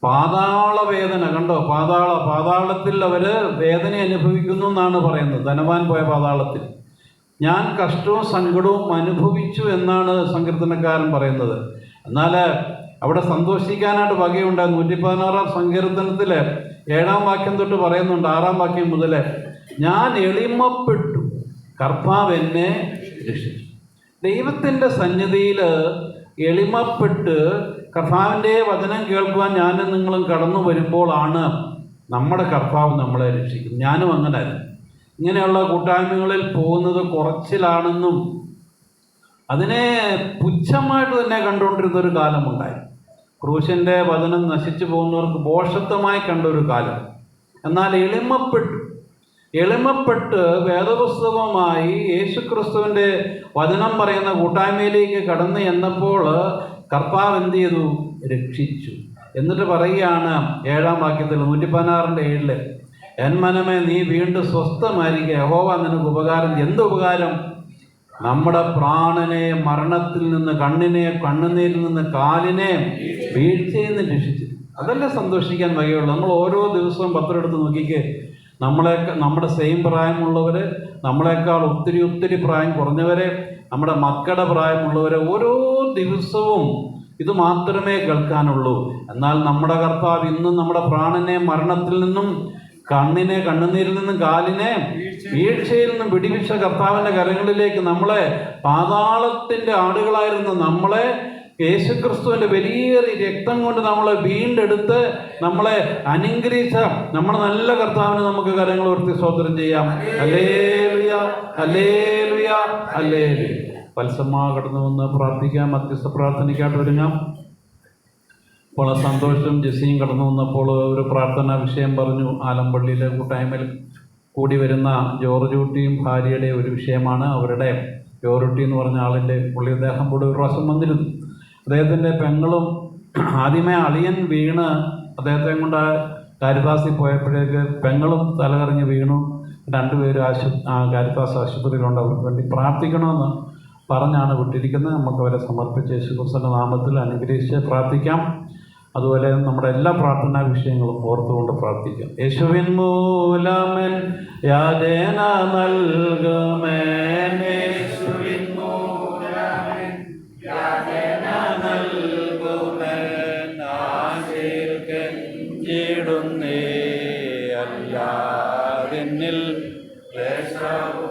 പാതാള വേദന കണ്ടോ? പാതാളത്തിൽ അവർ വേദന അനുഭവിക്കുന്നു എന്നാണ് പറയുന്നത്. ധനവാൻ പോയ പാതാളത്തിൽ. ഞാൻ കഷ്ടവും സങ്കടവും അനുഭവിച്ചു എന്നാണ് സങ്കീർത്തനക്കാരൻ പറയുന്നത്. എന്നാൽ അവിടെ സന്തോഷിക്കാനായിട്ട് വകയുണ്ട്. 116 സങ്കീർത്തനത്തിൽ 7-ാം വാക്യം തൊട്ട് പറയുന്നുണ്ട്, 6-ാം വാക്യം മുതൽ, ഞാൻ എളിമപ്പെട്ടു, കർത്താവ് എന്നെ രക്ഷിച്ചു. ദൈവത്തിൻ്റെ സന്നിധിയിൽ എളിമപ്പെട്ട് കർത്താവിൻ്റെ വചനം കേൾക്കുവാൻ ഞാനും നിങ്ങളും കടന്നു വരുമ്പോഴാണ് നമ്മുടെ കർത്താവ് നമ്മളെ രക്ഷിക്കുന്നത്. ഞാനും അങ്ങനെയായിരുന്നു. ഇങ്ങനെയുള്ള കൂട്ടായ്മകളിൽ പോകുന്നത് കുറച്ചിലാണെന്നും അതിനെ പുച്ഛമായിട്ട് തന്നെ കണ്ടുകൊണ്ടിരുന്നൊരു കാലമുണ്ടായി. ക്രൂശിൻ്റെ വചനം നശിച്ചു പോകുന്നവർക്ക് ഭോഷത്വമായി കണ്ടൊരു കാലം. എന്നാൽ എളിമപ്പെട്ട് വേദപുസ്തകവുമായി യേശുക്രിസ്തുവിൻ്റെ വചനം പറയുന്ന കൂട്ടായ്മയിലേക്ക് കടന്നു ചെന്നപ്പോൾ കർത്താവ് എന്ത് ചെയ്തു? രക്ഷിച്ചു. എന്നിട്ട് പറയുകയാണ് 7-ാം വാക്യത്തിൽ 116:7, എൻ മനമേ നീ വീണ്ടും സ്വസ്ഥമായിരിക്കുക, യഹോവ നിനക്ക് ഉപകാരം. എന്ത് ഉപകാരം? നമ്മുടെ പ്രാണനെ മരണത്തിൽ നിന്ന്, കണ്ണുനീരിൽ നിന്ന്, കാലിനെ വീഴ്ചയിൽ നിന്ന് രക്ഷിച്ചു. അതല്ലേ സന്തോഷിക്കാൻ വകയുള്ളൂ. നമ്മൾ ഓരോ ദിവസവും പത്രം എടുത്ത് നോക്കിക്കേ, നമ്മുടെ സെയിം പ്രായമുള്ളവർ, നമ്മളെക്കാൾ ഒത്തിരി പ്രായം കുറഞ്ഞവരെ, നമ്മുടെ മക്കളുടെ പ്രായമുള്ളവരെ ഓരോ ദിവസവും ഇത് മാത്രമേ കേൾക്കാനുള്ളൂ. എന്നാൽ നമ്മുടെ കർത്താവ് ഇന്നും നമ്മുടെ പ്രാണനെ മരണത്തിൽ നിന്നും, കണ്ണുനീരിൽ നിന്നും, കാലിനെ വീഴ്ചയിൽ നിന്നും വിടിവിച്ച കർത്താവിൻ്റെ കരങ്ങളിലേക്ക്, നമ്മളെ പാതാളത്തിൻ്റെ ആടുകളായിരുന്ന നമ്മളെ യേശുക്രിസ്തുവിൻ്റെ വലിയേറിയ രക്തം കൊണ്ട് നമ്മളെ വീണ്ടെടുത്ത് നമ്മളെ അനുഗ്രഹിച്ച നമ്മുടെ നല്ല കർത്താവിന് നമുക്ക് കരങ്ങൾ ഉയർത്തി സ്തോത്രം ചെയ്യാം. ഹല്ലേലൂയ, ഹല്ലേലൂയ, ഹല്ലേലൂയ. പത്സമ്മ കടന്നു വന്ന് പ്രാർത്ഥിക്കാം. മധ്യസ്ഥ പ്രാർത്ഥനയ്ക്കായിട്ട് ഒരുങ്ങാം. അപ്പോൾ സന്തോഷം ജെസ്സിയും കടന്നു വന്നപ്പോൾ ഒരു പ്രാർത്ഥനാ വിഷയം പറഞ്ഞു. ആലമ്പള്ളിയിലെ കൂട്ടായ്മയിൽ കൂടി വരുന്ന ജോർജൂട്ടിയും ഭാര്യയുടെ ഒരു വിഷയമാണ്. അവരുടെ ജോർജൂട്ടി എന്ന് പറഞ്ഞ ആളിൻ്റെ പുള്ളി അദ്ദേഹം കൂടെ ഒരു പ്രാവശ്യം വന്നിരുന്നു. അദ്ദേഹത്തിൻ്റെ പെങ്ങളും ആദ്യമേ അളിയൻ വീണ് അദ്ദേഹത്തെ കൊണ്ട് കാരിത്താസിൽ പോയപ്പോഴേക്ക് പെങ്ങളും തലകറിഞ്ഞ് വീണു. രണ്ടുപേരും കാരിത്താസ് ആശുപത്രിയിലുണ്ട്. അവർക്ക് വേണ്ടി പ്രാർത്ഥിക്കണമെന്ന് പറഞ്ഞാണ് വിട്ടിരിക്കുന്നത്. നമുക്ക് അവരെ സമർപ്പിച്ച് യേശുക്രിസ്തുവിന്റെ നാമത്തിൽ അനുഗ്രഹിച്ച് പ്രാർത്ഥിക്കാം. അതുപോലെ നമ്മുടെ എല്ലാ പ്രാർത്ഥനാ വിഷയങ്ങളും ഓർത്തുകൊണ്ട് പ്രാർത്ഥിക്കാം. യേശുവിൻ മൂലമൻ യാതന നൽകുമേൻ, യേശുവിൻ മൂലമൻ യാതന നൽകുമേൻ, ആശയിൽ കെഞ്ചിടുന്നേ അല്ലാതിന്നിൽ ക്ലേശവും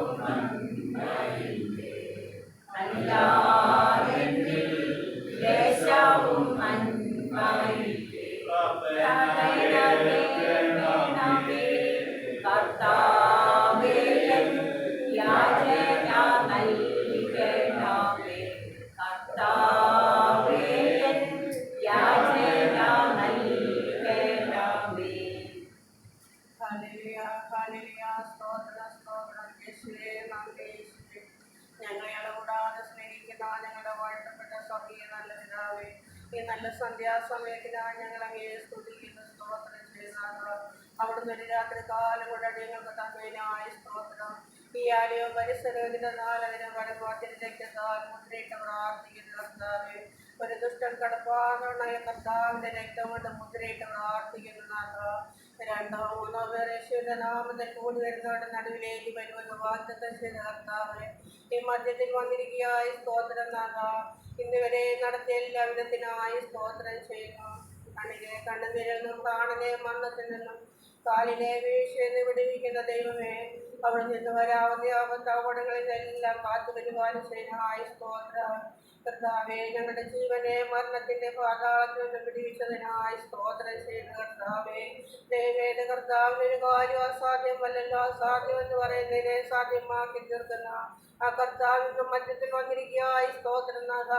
ഞങ്ങളെ കൂടാതെ സ്നേഹിക്കുന്ന ഞങ്ങളുടെ വാഴ്ത്തപ്പെട്ട സ്വർഗീയ നല്ല പിതാവേ, ഈ നല്ല സന്ധ്യാസമയത്തിനാണ് ഞങ്ങൾ അങ്ങേ സ്തുതിക്കുന്ന സ്തോത്രം ചെയ്യുന്നത്. അവിടുന്ന് ഒരു രാത്രി കാലം കൊണ്ട് ഞങ്ങൾക്ക് തന്നതിനായ സ്തോത്രം. ഈ ആലയോ പരിസരത്തിന്റെ നാലതിനും വടക്കോത്തിന്റെ രക്തത്താൽ മുദ്രയിട്ട് പ്രാർത്ഥിക്കുന്ന കർത്താവേ, ഒരു ദുഷ്ടൻ കടപ്പാടുണ്ടായ കർത്താവിന്റെ രക്തം കൊണ്ട് മുദ്രയിട്ട് പ്രാർത്ഥിക്കുന്നതാണ്. 2-3 പേർ യേശുവിന്റെ നാമത്തിൽ കൂടി വരുന്നവരുടെ നടുവിലേക്ക് വരുമെന്ന് വാഗ്ദത്തം ചെയ്ത കർത്താവേ, ഈ മധ്യത്തിൽ വന്നിരിക്കുകയായ സ്തോത്രം നാഥ. ഇന്നുവരെ നടത്തിയ എല്ലാ വിധത്തിനായി സ്തോത്രം ചെയ്യുന്നു. കണ്ണിലെ കണ്ണുനീരിൽ നിന്നും പ്രാണനെ മരണത്തിൽ നിന്നും കാലിലെ വീഴ്ചയെന്ന് വിടുവിക്കുന്ന ദൈവമേ, അവിടെ നിന്ന് വരാവുന്ന ആപത്താവടങ്ങളിലെല്ലാം കാത്തു പരിപാലിച്ചതിനായി സ്തോത്രം. കർത്താവേ, ഞങ്ങളുടെ ജീവനെ മരണത്തിന്റെ പാതാളത്തിൽ നിന്ന് വിടുവിച്ചതിനായി സ്തോത്രം ചെയ്യുന്ന കർത്താവേ, ദൈവേന കർത്താവിന് ഒരു കാര്യം അസാധ്യമല്ലല്ലോ, അസാധ്യം എന്ന് പറയുന്നതിനെ സാധ്യമാക്കി തീർക്കുന്ന ആ കർത്താവിന്റെ മധ്യത്തിൽ വന്നിരിക്കുകയായി സ്തോത്രം നാഥ.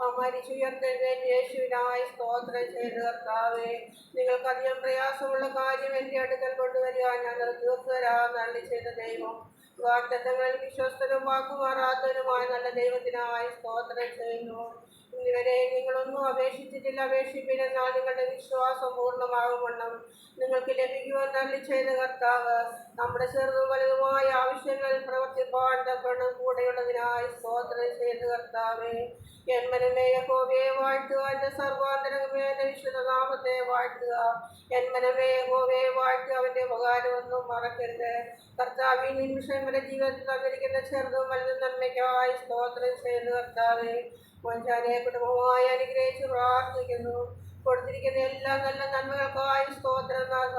ആ മരിച്ചുയർത്തതിന് യേശുവിനായി സ്തോത്രം ചെയ്ത് കർത്താവേ, നിങ്ങൾക്കധികം പ്രയാസമുള്ള കാര്യം എൻ്റെ അടുക്കൽ കൊണ്ടുവരിക, ഞങ്ങൾ തീർത്തു തരാൻ നന്ദി ചെയ്ത ദൈവം. വാഗ്ദത്തങ്ങളിൽ വിശ്വസ്തനും വാക്കുമാറാത്തവനുമായ നല്ല ദൈവത്തിനായി സ്തോത്രം ചെയ്യുന്നു. ഇന്നുവരെ നിങ്ങളൊന്നും അപേക്ഷിച്ചിട്ടില്ല, അപേക്ഷിപ്പിനെന്നാൽ നിങ്ങളുടെ വിശ്വാസം പൂർണ്ണമാകുമെന്നും നിങ്ങൾക്ക് ലഭിക്കുവാൻ നന്ദി ചെയ്ത കർത്താവ്, നമ്മുടെ ചെറുതും വലുതുമായ ആവശ്യങ്ങളിൽ പ്രവർത്തിപ്പാൻ തക്കണം കൂടെയുള്ളതിനായി സ്തോത്രം ചെയ്ത കർത്താവേ, എന്മനമേ യഹോവയെ വാഴ്ത്തുക, എൻ്റെ സർവാന്തരംഗമേ എൻ്റെ വിശുദ്ധനാമത്തെ വാഴ്ത്തുക. എന്മനമേ യഹോവയെ വാഴ്ത്തുക, അവൻ്റെ ഉപകാരമൊന്നും മറക്കരുത്. കർത്താവേ, ഈ നിമിഷം വരെ ജീവിതത്തിൽ തന്നിരിക്കുന്ന ചെറുതും വലുതും നന്മയ്ക്കായി സ്തോത്രം ചെയ്ത കർത്താവേ, മോൻചാനെ കുടുംബമായി അനുഗ്രഹിച്ച് പ്രാർത്ഥിക്കുന്നു. കൊടുത്തിരിക്കുന്ന എല്ലാ നല്ല നന്മകൾക്കായി സ്തോത്രം നാഥ.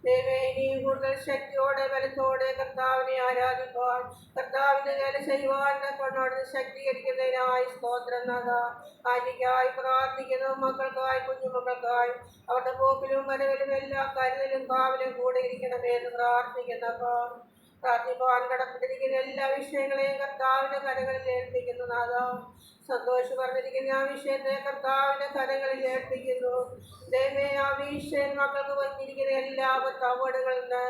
ദൈവമേ, ഇനിയും കൂടുതൽ ശക്തിയോടെ ബലത്തോടെ കർത്താവിനെ ആരാധിപ്പാൻ, കർത്താവിന്റെ വേല ചെയ്യുവാൻ കൊണ്ടോട് ശക്തീകരിക്കുന്നതിനായി സ്തോത്രം നാഥ. ആന്റിക്കായി പ്രാർത്ഥിക്കുന്നു, മക്കൾക്കായി, കുഞ്ഞുമക്കൾക്കായി, അവരുടെ പോക്കിലും വരവിലും എല്ലാ കരുതലും കാവലും കൂടെ ഇരിക്കണമേ എന്ന് പ്രാർത്ഥിക്കുന്നപ്പോൾ പ്രാർത്ഥിപ്പാൻ കടപ്പെട്ടിരിക്കുന്ന എല്ലാ വിഷയങ്ങളെയും കർത്താവിന്റെ കരങ്ങളിൽ ഏൽപ്പിക്കുന്നു നാഥ. സന്തോഷം പറഞ്ഞിരിക്കുന്ന ആ വിഷയത്തെ കർത്താവിന്റെ കരങ്ങളിൽ ഏൽപ്പിക്കുന്നു. ദൈവമേ, ആ വിഷയം മക്കൾക്ക് വന്നിരിക്കുന്ന എല്ലാ അപകടങ്ങളിൽ നിന്ന്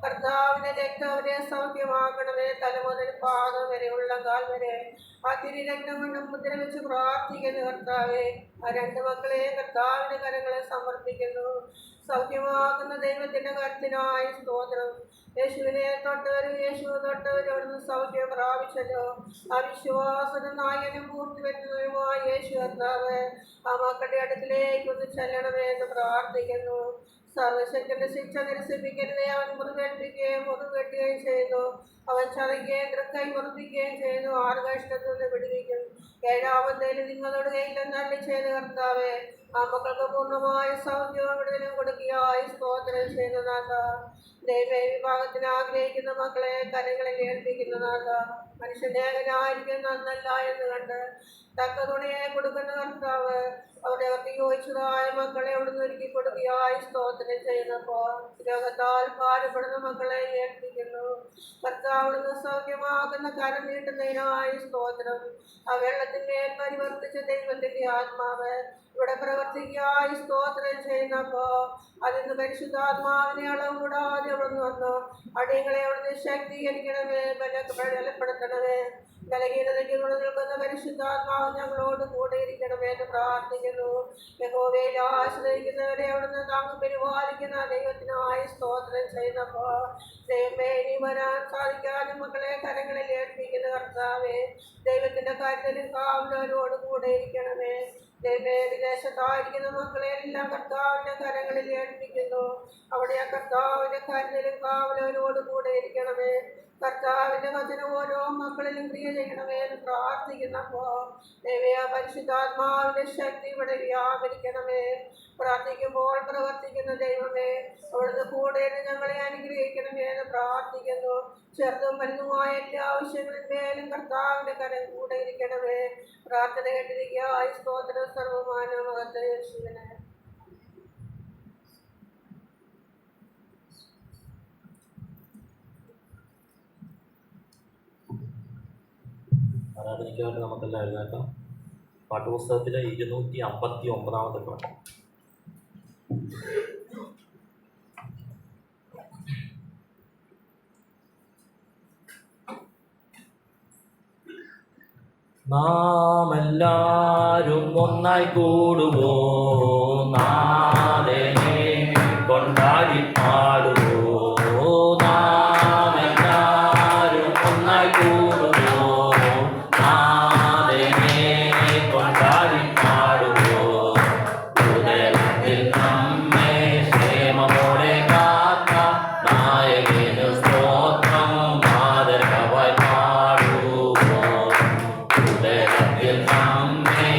കർത്താവിന്റെ രക്തം അവരെ സൗഖ്യമാക്കണമേ. തല മുതൽ പാദം വരെ ഉള്ളകാൽ വരെ ആ തിരുരക്തം കൊണ്ട് മുദ്ര വെച്ച് പ്രാർത്ഥിക്കുന്നു കർത്താവേ. ആ രണ്ട് മക്കളെ കർത്താവിന്റെ കരങ്ങളെ സമർപ്പിക്കുന്നു. സൗഖ്യമാക്കുന്ന ദൈവത്തിന്റെ കരത്തിനായി സ്തോത്രം. യേശുവിനെ തൊട്ടവരും യേശു തൊട്ടവരും അവിടുന്ന് സൗഖ്യം പ്രാപിച്ചല്ലോ. ആ വിശ്വാസനും നായകനും പൂർത്തി വരുന്നതുമായ യേശു കർത്താവ് ആ മക്കളുടെ അടുത്തിലേക്ക് ഒന്ന് ചെല്ലണമേ എന്ന് പ്രാർത്ഥിക്കുന്നു. സർവശക്തന്റെ ശിക്ഷ നിരസിപ്പിക്കരുതേ. അവൻ മുറിവെട്ടുകയും ചെയ്തു, അവൻ ചതയ്ക്കുകയും തൃക്കൈ മുറിപ്പിക്കുകയും ചെയ്തു. 6 കഷ്ടത്തിൽ നിന്ന് വിടുവിക്കും. 7-ാമത്തേൽ നിങ്ങളോട് കയ്യിലെന്നല്ല ചെയ്ത് കർത്താവേ, ആ മക്കൾക്ക് പൂർണ്ണമായ സൗഖ്യവും വിടുതലും കൊടുക്കുകയായി സ്തോത്രം ചെയ്യുന്ന നാഥ. ദൈവ വിഭാഗത്തിന് ആഗ്രഹിക്കുന്ന മക്കളെ കരങ്ങളിൽ ഏൽപ്പിക്കുന്ന നാഥ. മനുഷ്യനേകനായിരിക്കും നന്നല്ല എന്ന് കണ്ട് തക്ക തുണിയെ കൊടുക്കുന്ന കർത്താവ്, അവിടെ അവർക്ക് യോജിച്ചതായ മക്കളെ അവിടുന്ന് ഒരുക്കി കൊടുക്കുകയായി സ്തോത്രം ചെയ്യുന്നപ്പോൾ രോഗത്താൽ ഭാരപ്പെടുന്ന മക്കളെ ഏൽപ്പിക്കുന്നു. കർത്താവ് അവിടുന്ന് സൗഖ്യമാക്കുന്ന കരം നീട്ടുന്നതിനായി സ്തോത്രം. ആ വെള്ളത്തിന്മേൽ പരിവർത്തിച്ച ദൈവത്തിന്റെ ആത്മാവ് ഇവിടെ പ്രവർത്തിക്കായി സ്തോത്രം ചെയ്യുന്നപ്പോ അതിന് പരിശുദ്ധാത്മാവിനെ അളവ് കൂടാതെ അവിടുന്ന് വന്നു അടിയങ്ങളെ അവിടുന്ന് ശക്തീകരിക്കണമേ, ബലപ്പെടുത്തണമേ. ബലഹീനതയ്ക്ക് കൊണ്ട് നിൽക്കുന്ന പരിശുദ്ധാത്മാവ് ഞങ്ങളോട് കൂടെ ഇരിക്കണമേ എന്ന് പ്രാർത്ഥിക്കുന്നു. യഹോവയിൽ ആശ്രയിക്കുന്നവരെ അവിടുന്ന് താങ്ങ് പരിപാലിക്കുന്ന ദൈവത്തിനായി സ്തോത്രം ചെയ്യുന്നപ്പോ ദൈവമേ, ഇനി വരാൻ സാധിക്കാനും മക്കളെ കരങ്ങളിൽ ഏൽപ്പിക്കുന്ന കർത്താവേ, ദൈവത്തിന്റെ കാര്യത്തിലും കാവലവരോട് കൂടെ ഇരിക്കണമേ. ദൈവമേ, വിദേശത്തായിരിക്കുന്ന മക്കളെ എല്ലാം കർത്താവിന്റെ കരങ്ങളിൽ ഏൽപ്പിക്കുന്നു. അവിടെ ആ കർത്താവിന്റെ കാര്യത്തിലും കാവലവരോട് കൂടെ ഇരിക്കണമേ. കർത്താവിന്റെ വചനം ഓരോ മക്കളിലും ക്രിയ ചെയ്യണമേ എന്ന് പ്രാർത്ഥിക്കുന്നപ്പോ ദൈവ പരിശുദ്ധാത്മാവിന്റെ ശക്തി ഇവിടെ വ്യാപരിക്കണമേ. പ്രാർത്ഥിക്കുമ്പോൾ പ്രവർത്തിക്കുന്ന ദൈവമേ, അവിടുന്ന് കൂടെ ഞങ്ങളെ അനുഗ്രഹിക്കണമേ എന്ന് പ്രാർത്ഥിക്കുന്നു. ചെറുതും വലുതുമായ എല്ലാ ആവശ്യങ്ങളിന്മേലും കർത്താവിന്റെ കരം കൂടെ ഇരിക്കണമേ. പ്രാർത്ഥന കേട്ടിരിക്കുക. സ്തോത്രം സർവമാന മഹത്വ യേശുവിനെ. ആരാധനയ്ക്ക് വേണ്ടി നമുക്കെല്ലാം എഴുന്നേക്കാം. പാഠപുസ്തകത്തിലെ 259-ാമത്തെ പാട്ട്. നാം എല്ലാരും ഒന്നായി കൂടുവോ, നാഥനെ കൊണ്ടാടി പാടുവോ. നാം എല്ലാരും ഒന്നായി കൂടുവോ, നാഥനെ കൊണ്ടാടി പാടുവോ. ഉദയത്തിൽ നമ്മെ ക്ഷേമമോടെ കാത്ത നായകന് സ്തോത്രം ആദരവായി പാടുവോ. ഉദയത്തിൽ നമ്മെ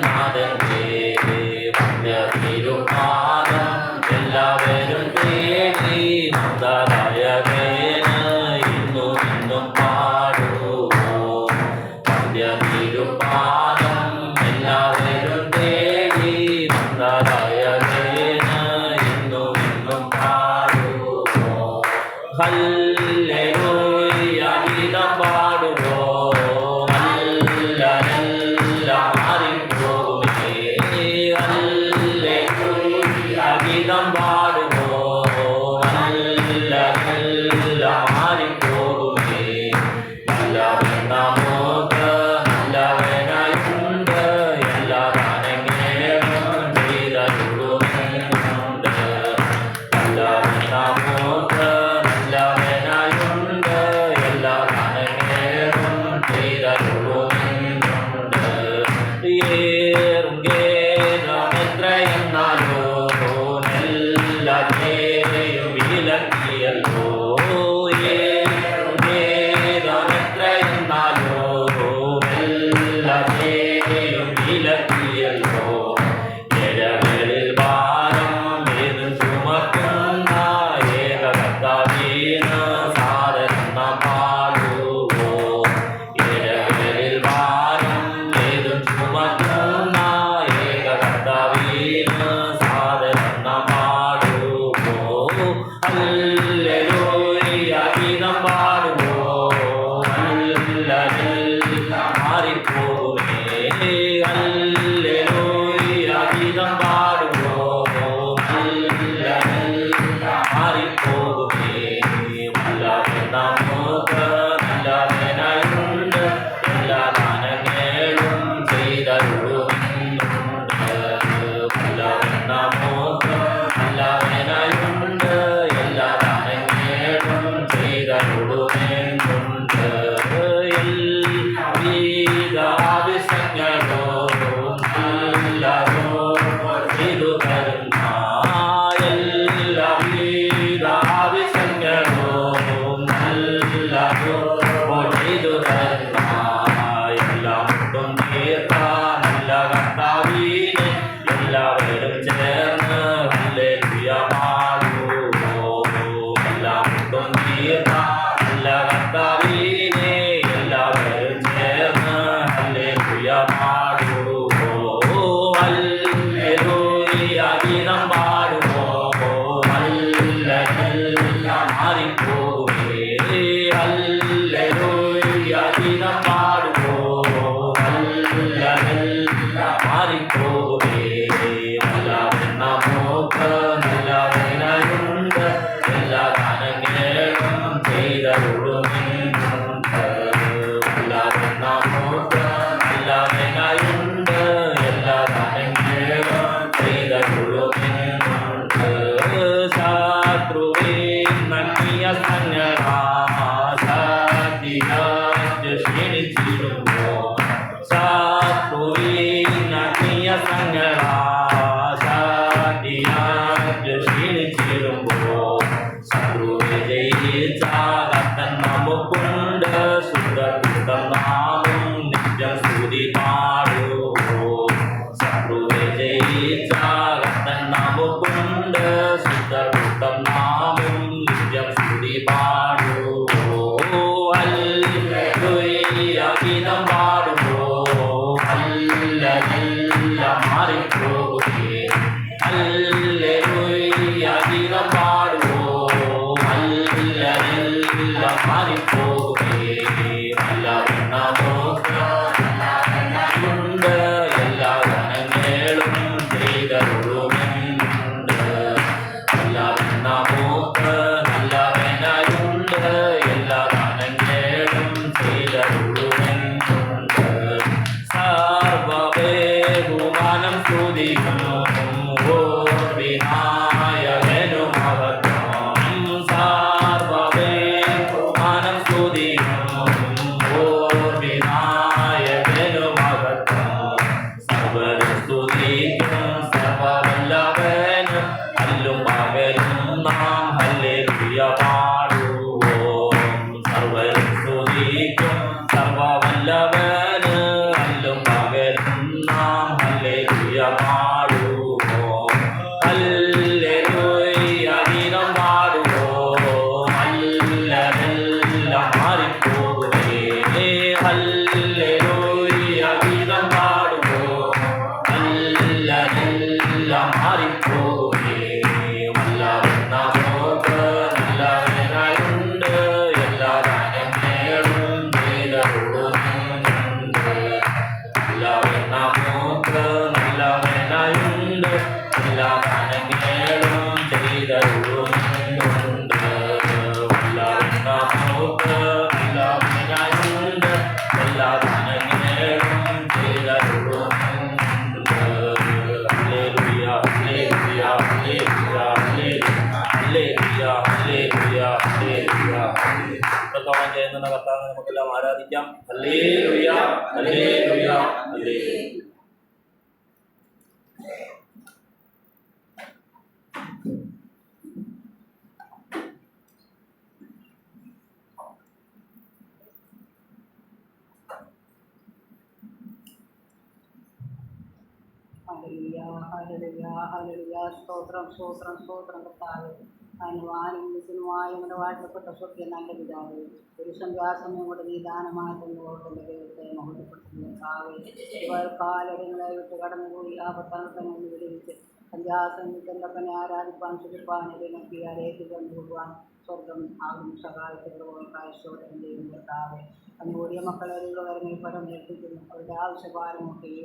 നാഥന്റെ തിരുപാദം എല്ലാവരും തേടി മന്ദരായകേന ഇന്നും ഇന്നും പാടുമോ തിരുപാദം എല്ലാവരും തേടി മന്ദരായകേന ഇന്നും ഇന്നും പാടുമോ ഹല്ലേലൂയ ഗീതം പാടുമോ ഗീതം പാടുമോ നല്ല നല്ല മാറിപ്പോകുമേ നല്ലവൻ നമുക്ക് നല്ലവനായുണ്ട് എല്ലാ ഗാനങ്ങളും ചെയ്തരുളുന്നുണ്ട് നല്ലവൻ നമുക്ക് നല്ലവനായുണ്ട് എല്ലാ ഗാനങ്ങളും ചെയ്തരുളുന്നുണ്ട് ഏറും ഗേദം എത്രയെന്നാലോ വിലക്കിയല്ലോ ഏതെത്രയെന്നാലോ എല്ലാവരെയും വിലക്കിയല്ലോ ഇരകളിൽ ഭാരം ഏതും ചുമക്കുന്ന ഏകകർത്താവീന് സാധന പാടുവോ ഇരകളിൽ ഭാരം ഏതും ചുമക്കുന്ന ഏകകർത്താവീന് സാധന പാടുവോ ഹല്ലേലൂയ ഗീതം പാടുമോ നല്ല മാറിപ്പോകുമേ ഹല്ലേലൂയ ഗീതം പാടുമോ നല്ല മാറിപ്പോകുമേ നല്ലവൻ നമുക്ക് നല്ലവനായുണ്ട് എല്ലാ ഗാനങ്ങളും ചെയ്തരുളുന്നുണ്ട് നല്ലവൻ നമുക്ക് നല്ലവനായുണ്ട് എല്ലാ ഗാനങ്ങളും ചെയ്തരുളുന്നുണ്ട് എല്ലാവിധങ്ങളോ നല്ലതോ ചെയ്തു തരുന്ന എല്ലാവിധങ്ങളോ നല്ലതോ ചെയ്തു തരുന്ന എല്ലാം കൊണ്ടും തീർത്ത നല്ല കർത്താവീനെ എല്ലാവരും ചേർന്ന് ഹല്ലേലൂയ പാടുമോ എല്ലാം കൊണ്ടും തീർത്ത നല്ല കർത്താവീനെ എല്ലാവരും ചേർന്ന് ഹല്ലേലൂയ പാടുമോ ഹല്ലേലൂയ ഗീതം പാടുമോ നല്ല മാറിപ്പോകുമേ ഹല്ലേലൂയ ഗീതം പാടുമോ നല്ല മാറിപ്പോകുമേ നല്ലവൻ നമുക്ക് നല്ലവനായുണ്ട് എല്ലാ ഗാനങ്ങളും ചെയ്തരുളുന്നുണ്ട് നല്ലവൻ നമുക്ക് നല്ലവനായുണ്ട് എല്ലാ ഗാനങ്ങളും ചെയ്തരുളുന്നുണ്ട് ശത്രുവേ നന്ദിയ സംഗരാശാദിയാജ് ക്ഷണിച്ചിടുമ്പോ ശത്രുവേ നന്ദിയ സംഗരാശാദിയാജ് ക്ഷണിച്ചിടുമ്പോ ശത്രുവെ ജയിച്ച കർത്തൻ നമുക്കുണ്ട് സുന്ദരകൂട്ടം നാമും നിത്യം സ്തുതി പാടുമോ ശത്രുവെ ജയിച്ച കർത്തൻ നമുക്കുണ്ട് സുന്ദരകൂട്ടം നാമും നിത്യം സ്തുതി പാടുമോ ഹല്ലേലൂയ ഗീതം പാടുമോ നല്ല മാറിപ്പോകുമേ ഹല്ലേലൂയ ഗീതം പാടുമോ നല്ല മാറിപ്പോകുമേ നല്ലവൻ നമുക്ക് നല്ലവനായുണ്ട് എല്ലാ ഗാനങ്ങളും ചെയ്തരുളുന്നുണ്ട് നല്ലവൻ നമുക്ക് നല്ലവനായുണ്ട് എല്ലാ ഗാനങ്ങളും ചെയ്തരുളുന്നുണ്ട് സർവ്വബഹുമാനം സ്തുതിക്കുന്നു വിനായകനു മഹത്വം സർവ്വബഹുമാനം സ്തുതിക്കുന്നു വിനായകനു മഹത്വം സർവ്വരും സ്തുതിക്കും സർവ്വവല്ലഭനും അല്ലും പകലും നാം ഹല്ലേലൂയ പാടുവോം സർവ്വരും സ്തുതിക്കും സർവ്വവല്ലഭന് അല്ലും പകലും നാം ഹല്ലേലൂയ പാടുവോ ഹല്ലേലൂയ ഗീതം പാടുവോ നല്ലതെല്ലാം മാറിപ്പോകുമേ ഹല്ലേലൂയ ഗീതം പാടുവോ നല്ലതെല്ലാം മാറിപ്പോകുമേ വല്ലവൻ നമുക്ക് നല്ലവനായുണ്ട് എല്ലാ ദാനങ്ങളും ചെയ്തരുളുന്നുണ്ട് വല്ലവൻ നമുക്ക് നല്ലവനായുണ്ട് എല്ലാ ദാനങ്ങളും ചെയ്തരുളുന്നുണ്ട് വല്ലവൻ നമുക്ക് നല്ലവനായുണ്ട് എല്ലാ ദാനങ്ങളും ചെയ്തരുളുന്നുണ്ട് ഹല്ലേലൂയ ഹല്ലേലൂയ ഹല്ലേലൂയ ഹല്ലേലൂയ ഹല്ലേലൂയ പ്രത്തോളം ചെയ്യുന്ന കർത്താവിനെ നമുക്കെല്ലാം ആരാധിക്കാം ഹല്ലേലൂയ ഹല്ലേലൂയ ഹല്ലേലൂയ ഹല്ലേലൂയ ഹല്ലേലൂയ ഹല്ലേലൂയ സ്തോത്രം സ്തോത്രം സ്തോത്രം കർത്താവേ അനുവാനും വിശുനുമായ നമ്മുടെ വാഴ്ത്തപ്പെട്ട സ്വത്യ നല്ല പിതാവേ ഒരു സന്ധ്യാസമയം കൊണ്ട് നീ ദാനമായി തന്നുകൊണ്ടുള്ള ദൈവത്തെ മഹത്വപ്പെടുത്തുന്ന കർത്താവേ കാലങ്ങളെ വിട്ട് കടന്നുപോയി ആപത്താനത്തന്നെ ഒന്ന് വിടുവിച്ച് സന്ധ്യാസമയത്തല്ലപ്പനെ ആരാധിപ്പാൻ സുഖിപ്പാൻ ഇതിനൊക്കെ അരേക്ക് കൊണ്ടുപോകുവാൻ സ്വർഗം ആകും സഹായിച്ചതുപോലെക്കായ സ്തോത്രം ചെയ്യുന്ന കർത്താവേ അനുകൂടിയ മക്കളെ വരങ്ങൾ പരമേൽപ്പിക്കുന്നു അവരുടെ ആവശ്യഭാരമൊക്കെ ഈ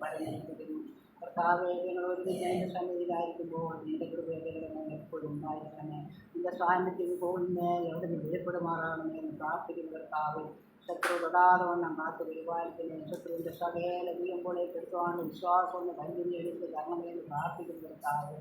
പരമേൽപ്പിക്കുന്നു കർത്താവേ ഞങ്ങൾ ഒരുമിച്ച് എൻ്റെ സന്നിധിയിലായിരിക്കുമ്പോൾ നിൻ്റെ കൃപയുടെ എപ്പോഴും ഉണ്ടായിരിക്കണമേ നിൻ്റെ സാന്നിധ്യം പോകുന്നേ എവിടെ നിന്ന് വെളിപ്പെടുമാറാകണമേ എന്ന് പ്രാർത്ഥിക്കുന്ന കർത്താവേ ശത്രു തൊടാതെ വണ്ണം കാത്തു പരിപാലിക്കുന്നേ ശത്രുവിൻ്റെ സകല വീഴുമ്പോഴേക്ക് എടുത്തുകൊണ്ട് വിശ്വാസം ഒന്ന് കല്ലിനെ എടുത്ത് തരണമെന്ന് പ്രാർത്ഥിക്കുന്ന കർത്താവേ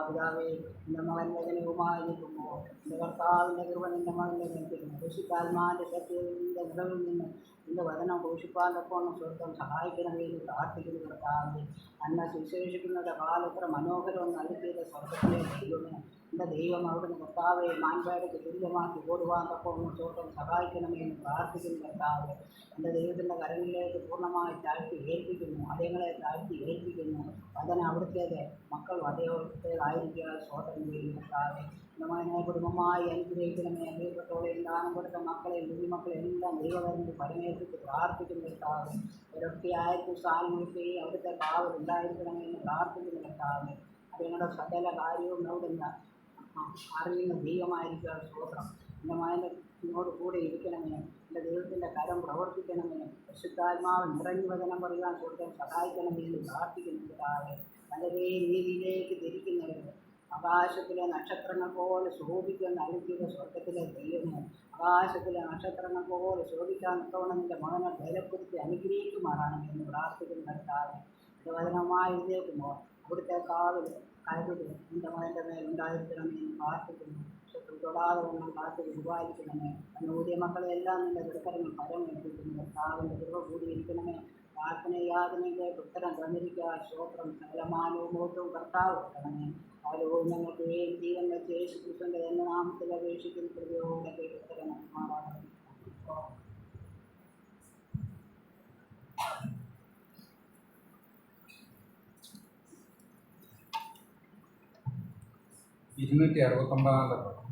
പിതാവേ എൻ്റെ മകൻ വേദനയുമായി നിൽക്കുമ്പോൾ എൻ്റെ കർത്താവിൻ്റെ കൃപ നിൻ്റെ മകൻ്റെ നിൽക്കുന്നു ഘോഷിക്കാൽമാൻ്റെ സത്യത്തിൻ്റെ നിറവിൽ നിന്ന് നിൻ്റെ വചനം ഘോഷിപ്പാൻ സ്വർഗം സഹായിക്കണമേ എന്ന് പ്രാർത്ഥിക്കുന്ന കർത്താവേ അന്ന സുവിശേഷിക്കുന്നവരുടെ കാലത്ര മനോഹരമെന്ന് അടുക്കിയത് സ്വർഗത്തിലെ ദൈവമേ എൻ്റെ ദൈവം അവിടുന്ന് കർത്താവെ മാൻപേടയ്ക്ക് തുല്യമാക്കി ഓടുവാൻ സ്വർഗം സഹായിക്കണമേ എന്ന് പ്രാർത്ഥിക്കുന്ന കർത്താവേ എൻ്റെ ദൈവത്തിൻ്റെ കരങ്ങളിലേക്ക് പൂർണ്ണമായി താഴ്ത്തി ഏൽപ്പിക്കുന്നു അതയങ്ങളെ താഴ്ത്തി ഏൽപ്പിക്കുന്നു വചനം അവിടുത്തേത് മക്കൾ അതേതായിരിക്കുക സ്വതം ചെയ്യുന്ന കർത്താവേ നമ്മുടെ കുടുംബമായി അനുഗ്രഹിക്കണമേ ദൈവത്തോടെയും ദാനം കൊടുത്ത മക്കളെയും കുഞ്ഞുമക്കളെയും എല്ലാം ദൈവകരങ്ങളിൽ പരമേൽപ്പിച്ച് പ്രാർത്ഥിക്കുന്ന കർത്താവേ ഒരൊക്കെയായിരിക്കും സ്ഥാനങ്ങൾക്ക് അവിടുത്തെ കാവൽ ഉണ്ടായിരിക്കണമേ എന്ന് പ്രാർത്ഥിക്കുന്ന കർത്താവേ അതങ്ങളുടെ സകല കാര്യവും അവിടുന്ന് അറിയുന്ന ദൈവമായിരിക്കുക സ്തോത്രം എൻ്റെ മകൻ്റെ ഇങ്ങോട്ട് കൂടെ ഇരിക്കണമേ എൻ്റെ ദൈവത്തിൻ്റെ കരം പ്രവർത്തിക്കണമേ പരിശുദ്ധാത്മാവ് നിറഞ്ഞു വചനം പറയുവാൻ സ്വർഗം സഹായിക്കണമേ എന്ന് പ്രാർത്ഥിക്കുന്നതാവേ വളരെ നീതിയിലേക്ക് തിരിക്കുന്നവർ ആകാശത്തിലെ നക്ഷത്രങ്ങൾ പോലെ ശോഭിക്കുന്ന അനുഗ്രഹ സ്വർഗത്തിലെ ദൈവമേ ആകാശത്തിലെ നക്ഷത്രങ്ങൾ പോലെ ശോഭിക്കാൻ നിൽക്കണം എൻ്റെ മകനെ ബലപ്പെടുത്തി അനുഗ്രഹിക്കുമാറാണ് എന്ന് പ്രാർത്ഥിക്കുന്ന കർത്താവേ എൻ്റെ വചനമായി എഴുന്നേൽക്കുമ്പോൾ അവിടുത്തെ കാവൽ കരുത് എൻ്റെ മകൻ്റെ മേൽ ഉണ്ടായിരിക്കണമേ എന്ന് പ്രാർത്ഥിക്കുന്നു ശത്രു തൊടാതെ വണ്ണം കാത്തു പരിപാലിക്കണമേ അന്നൂരിയ മക്കളെല്ലാം നിൻ്റെ ദുർക്കരങ്ങൾ പരമേൽപ്പിക്കുന്നു കർത്താവിൻ്റെ കൃപ കൂടിയിരിക്കണമേ പ്രാർത്ഥന യാതനയ്ക്ക് ഉത്തരം തന്നിരിക്കുക സ്തോത്രം സകലമാനവും ബോധവും കർത്താവ് വെക്കണമേ ആരോ ഞങ്ങൾക്ക് ജീവൻ വെച്ച് യേശു ക്രിസ്തുവിൻ്റെ എന്ന നാമത്തിൽ അപേക്ഷിക്കുന്ന കൃപയോടെ ഉത്തരം നൽകുമാറാണ്. ഇരുന്നൂറ്റി 69